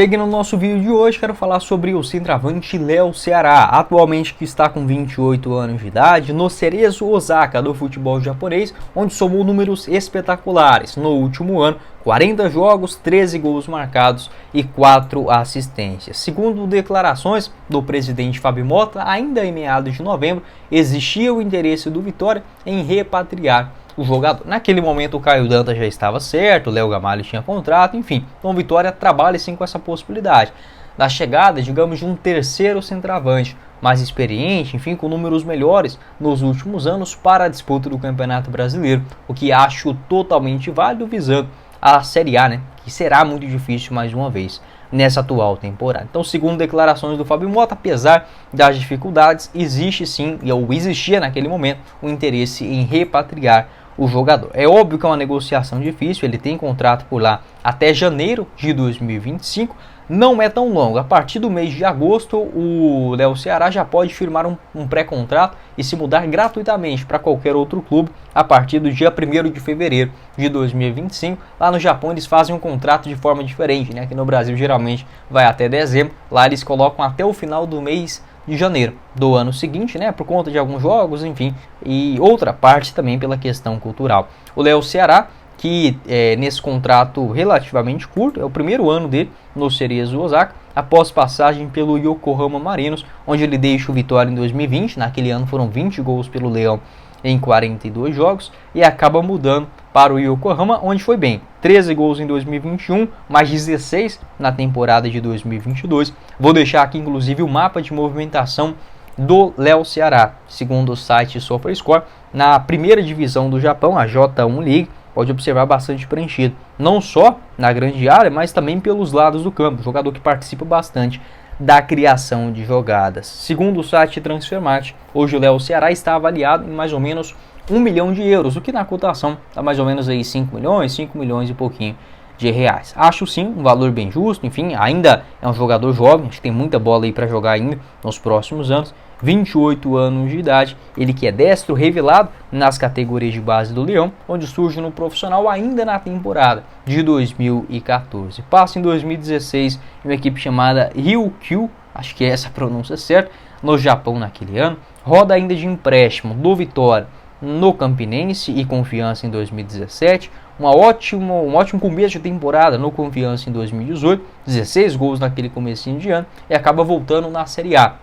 Seguindo no nosso vídeo de hoje, quero falar sobre o centroavante Léo Ceará, atualmente que está com 28 anos de idade, no Cerezo Osaka do futebol japonês, onde somou números espetaculares. No último ano, 40 jogos, 13 gols marcados e 4 assistências. Segundo declarações do presidente Fábio Mota, ainda em meados de novembro, existia o interesse do Vitória em repatriar o jogador. Naquele momento o Caio Dantas já estava certo, o Léo Gamalho tinha contrato, enfim. Então o Vitória trabalha sim com essa possibilidade da chegada, digamos, de um terceiro centroavante mais experiente, enfim, com números melhores nos últimos anos para a disputa do Campeonato Brasileiro, o que acho totalmente válido visando a Série A, né, que será muito difícil mais uma vez nessa atual temporada. Então, segundo declarações do Fábio Mota, apesar das dificuldades, existe sim, ou existia naquele momento, o interesse em repatriar o jogador. É óbvio que é uma negociação difícil, ele tem contrato por lá até janeiro de 2025, não é tão longo. A partir do mês de agosto, o Léo Ceará já pode firmar um pré-contrato e se mudar gratuitamente para qualquer outro clube a partir do dia 1º de fevereiro de 2025. Lá no Japão eles fazem um contrato de forma diferente, né? Aqui no Brasil geralmente vai até dezembro, lá eles colocam até o final do mês de janeiro do ano seguinte, né, por conta de alguns jogos, enfim, e outra parte também pela questão cultural. O Léo Ceará, que nesse contrato relativamente curto, é o primeiro ano dele no Cerezo Osaka, após passagem pelo Yokohama Marinos, onde ele deixa o Vitória em 2020, naquele ano foram 20 gols pelo Leão em 42 jogos, e acaba mudando para o Yokohama, onde foi bem. 13 gols em 2021, mais 16 na temporada de 2022. Vou deixar aqui inclusive o mapa de movimentação do Léo Ceará, segundo o site SofaScore, na primeira divisão do Japão, a J1 League, pode observar bastante preenchido, não só na grande área, mas também pelos lados do campo, jogador que participa bastante da criação de jogadas. Segundo o site Transfermarkt, hoje o Léo Ceará está avaliado em mais ou menos 1 milhão de euros, o que na cotação dá mais ou menos aí 5 milhões e pouquinho de reais. Acho sim um valor bem justo, enfim, ainda é um jogador jovem, acho que tem muita bola aí para jogar ainda nos próximos anos. 28 anos de idade, ele que é destro, revelado nas categorias de base do Leão, onde surge no profissional ainda na temporada de 2014. Passa em 2016 em uma equipe chamada Ryukyu, acho que é essa a pronúncia certa, no Japão naquele ano. Roda ainda de empréstimo do Vitória no Campinense e Confiança em 2017. Um ótimo começo de temporada no Confiança em 2018, 16 gols naquele comecinho de ano, e acaba voltando na Série A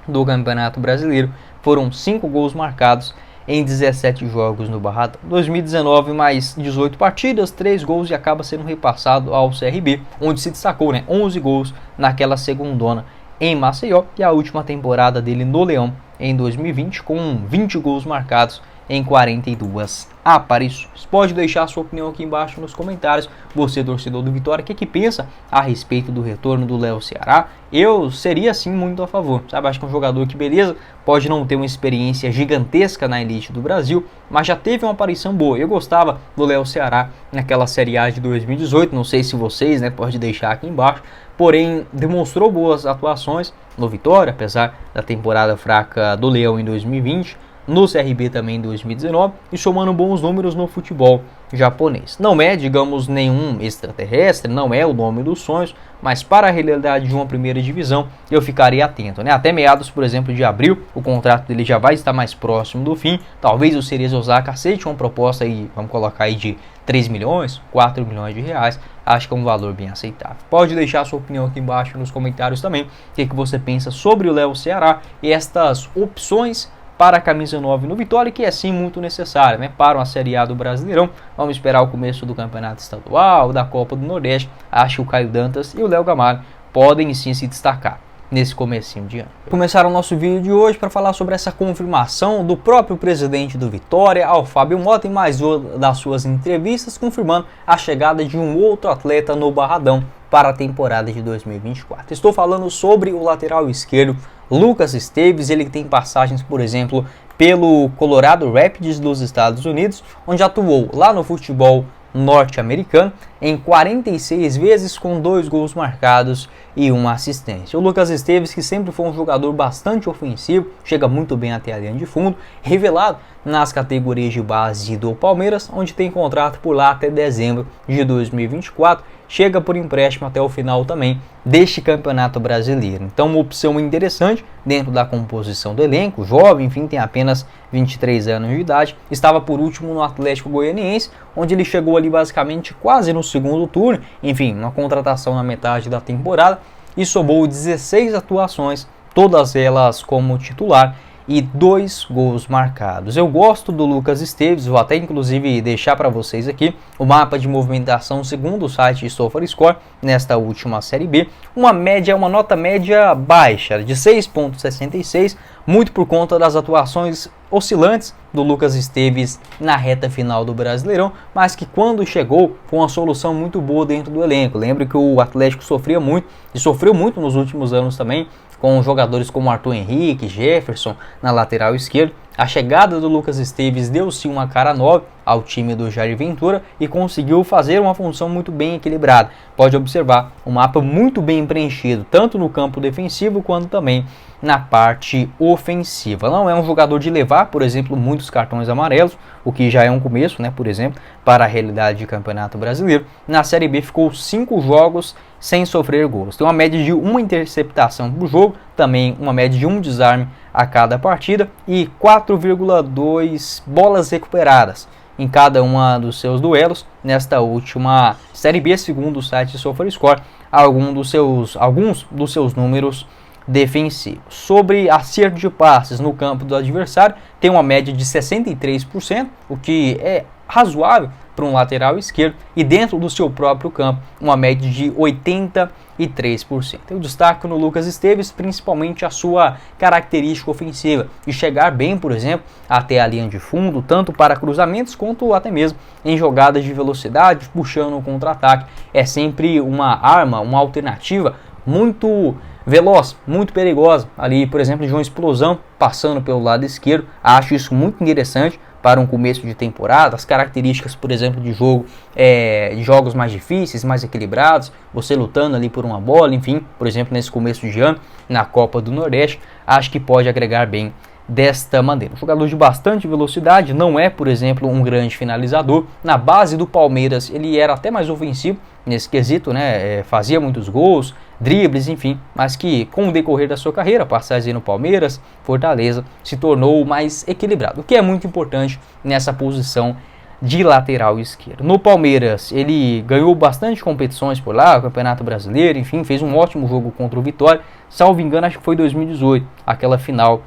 do Campeonato Brasileiro. Foram 5 gols marcados em 17 jogos no Barradão. 2019 mais 18 partidas, 3 gols, e acaba sendo repassado ao CRB, onde se destacou, né, 11 gols naquela segundona em Maceió, e a última temporada dele no Leão em 2020 com 20 gols marcados em 42 aparições. Pode deixar sua opinião aqui embaixo nos comentários. Você, torcedor do Vitória, o que pensa a respeito do retorno do Léo Ceará? Eu seria sim muito a favor, sabe? Acho que é um jogador que, beleza, pode não ter uma experiência gigantesca na elite do Brasil, mas já teve uma aparição boa. Eu gostava do Léo Ceará naquela Série A de 2018, não sei se vocês, né, pode deixar aqui embaixo, porém demonstrou boas atuações no Vitória, apesar da temporada fraca do Leão em 2020, no CRB também em 2019, e somando bons números no futebol japonês. Não é, digamos, nenhum extraterrestre, não é o nome dos sonhos, mas para a realidade de uma primeira divisão eu ficaria atento, né? Até meados, por exemplo, de abril, o contrato dele já vai estar mais próximo do fim. Talvez o Cerezo Osaka aceite uma proposta aí, vamos colocar aí de 3 milhões, 4 milhões de reais. Acho que é um valor bem aceitável. Pode deixar sua opinião aqui embaixo nos comentários também, o que você pensa sobre o Léo Ceará e estas opções para a camisa 9 no Vitória, que é sim muito necessário, né, para uma Série A do Brasileirão. Vamos esperar o começo do Campeonato Estadual, da Copa do Nordeste. Acho que o Caio Dantas e o Léo Gamalho podem sim se destacar nesse comecinho de ano. Começar o nosso vídeo de hoje para falar sobre essa confirmação do próprio presidente do Vitória ao Fábio Mota em mais uma das suas entrevistas, confirmando a chegada de um outro atleta no Barradão para a temporada de 2024. Estou falando sobre o lateral esquerdo Lucas Esteves, ele que tem passagens, por exemplo, pelo Colorado Rapids dos Estados Unidos, onde atuou lá no futebol norte-americano, em 46 vezes, com 2 gols marcados e 1 assistência. O Lucas Esteves, que sempre foi um jogador bastante ofensivo, chega muito bem até a linha de fundo, revelado nas categorias de base do Palmeiras, onde tem contrato por lá até dezembro de 2024, chega por empréstimo até o final também deste Campeonato Brasileiro. Então, uma opção interessante dentro da composição do elenco, jovem, enfim, tem apenas 23 anos de idade, estava por último no Atlético Goianiense, onde ele chegou ali basicamente quase no segundo turno, enfim, uma contratação na metade da temporada, e somou 16 atuações, todas elas como titular, e 2 gols marcados. Eu gosto do Lucas Esteves, vou até inclusive deixar para vocês aqui o mapa de movimentação segundo o site SofaScore nesta última Série B, uma nota média baixa de 6,66, muito por conta das atuações oscilantes do Lucas Esteves na reta final do Brasileirão, mas que quando chegou foi uma solução muito boa dentro do elenco. Lembro que o Atlético sofria muito e sofreu muito nos últimos anos também, com jogadores como Arthur Henrique, Jefferson na lateral esquerda. A chegada do Lucas Esteves deu-se uma cara nova ao time do Jair Ventura e conseguiu fazer uma função muito bem equilibrada. Pode observar um mapa muito bem preenchido, tanto no campo defensivo quanto também na parte ofensiva. Não é um jogador de levar, por exemplo, muitos cartões amarelos, o que já é um começo, né, por exemplo, para a realidade de Campeonato Brasileiro. Na Série B ficou 5 jogos sem sofrer gols. Tem uma média de 1 interceptação por jogo, também uma média de 1 desarme a cada partida e 4,2 bolas recuperadas em cada uma dos seus duelos nesta última Série B, segundo o site SofaScore, alguns dos seus números defensivos. Sobre acerto de passes no campo do adversário, tem uma média de 63%, o que é razoável para um lateral esquerdo, e dentro do seu próprio campo, uma média de 83%. Eu destaco no Lucas Esteves principalmente a sua característica ofensiva, de chegar bem, por exemplo, até a linha de fundo, tanto para cruzamentos quanto até mesmo em jogadas de velocidade, puxando o contra-ataque. É sempre uma arma, uma alternativa muito veloz, muito perigosa, ali, por exemplo, de uma explosão passando pelo lado esquerdo. Acho isso muito interessante para um começo de temporada. As características, por exemplo, de jogos mais difíceis, mais equilibrados, você lutando ali por uma bola, enfim, por exemplo, nesse começo de ano, na Copa do Nordeste, acho que pode agregar bem desta maneira. Um jogador de bastante velocidade, não é, por exemplo, um grande finalizador. Na base do Palmeiras, ele era até mais ofensivo nesse quesito, né? Fazia muitos gols, dribles, enfim, mas que com o decorrer da sua carreira, passagem no Palmeiras, Fortaleza, se tornou mais equilibrado, o que é muito importante nessa posição de lateral esquerdo. No Palmeiras, ele ganhou bastante competições por lá, o Campeonato Brasileiro, enfim, fez um ótimo jogo contra o Vitória, salvo engano, acho que foi 2018, aquela final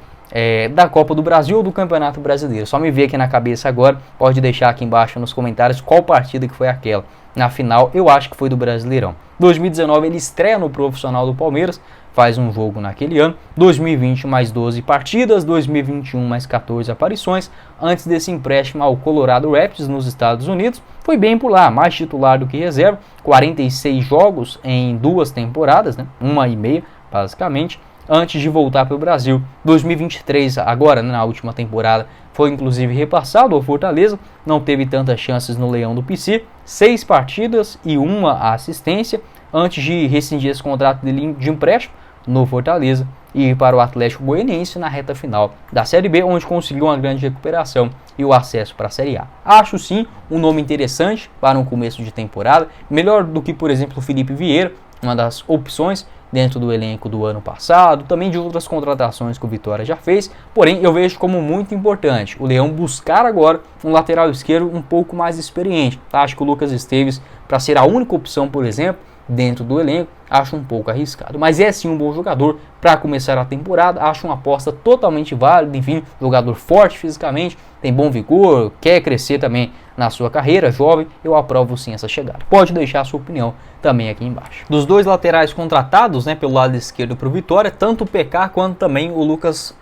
da Copa do Brasil ou do Campeonato Brasileiro. Só me ver aqui na cabeça agora, pode deixar aqui embaixo nos comentários qual partida que foi aquela. Na final, eu acho que foi do Brasileirão. 2019 ele estreia no profissional do Palmeiras, faz um jogo naquele ano. 2020 mais 12 partidas, 2021 mais 14 aparições. Antes desse empréstimo ao Colorado Rapids nos Estados Unidos, foi bem por lá, mais titular do que reserva. 46 jogos em 2 temporadas, né? 1,5 basicamente, antes de voltar para o Brasil. 2023, agora, né, na última temporada, foi inclusive repassado ao Fortaleza, não teve tantas chances no Leão do PC, 6 partidas e 1 assistência, antes de rescindir esse contrato de empréstimo no Fortaleza e ir para o Atlético Goianiense na reta final da Série B, onde conseguiu uma grande recuperação e o acesso para a Série A. Acho sim um nome interessante para um começo de temporada, melhor do que, por exemplo, o Felipe Vieira, uma das opções dentro do elenco do ano passado, também de outras contratações que o Vitória já fez, porém eu vejo como muito importante o Leão buscar agora um lateral esquerdo um pouco mais experiente. Acho que o Lucas Esteves, para ser a única opção, por exemplo, dentro do elenco, acho um pouco arriscado, mas é sim um bom jogador para começar a temporada, acho uma aposta totalmente válida, enfim, jogador forte fisicamente, tem bom vigor, quer crescer também na sua carreira, jovem, eu aprovo sim essa chegada. Pode deixar a sua opinião também aqui embaixo. Dos 2 laterais contratados, né, pelo lado esquerdo para o Vitória, tanto o PK quanto também o Lucas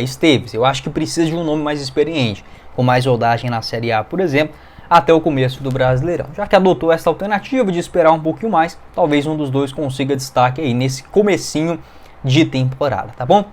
Esteves, eu acho que precisa de um nome mais experiente, com mais rodagem na Série A, por exemplo, até o começo do Brasileirão. Já que adotou essa alternativa de esperar um pouquinho mais, talvez um dos 2 consiga destaque aí nesse comecinho de temporada, tá bom?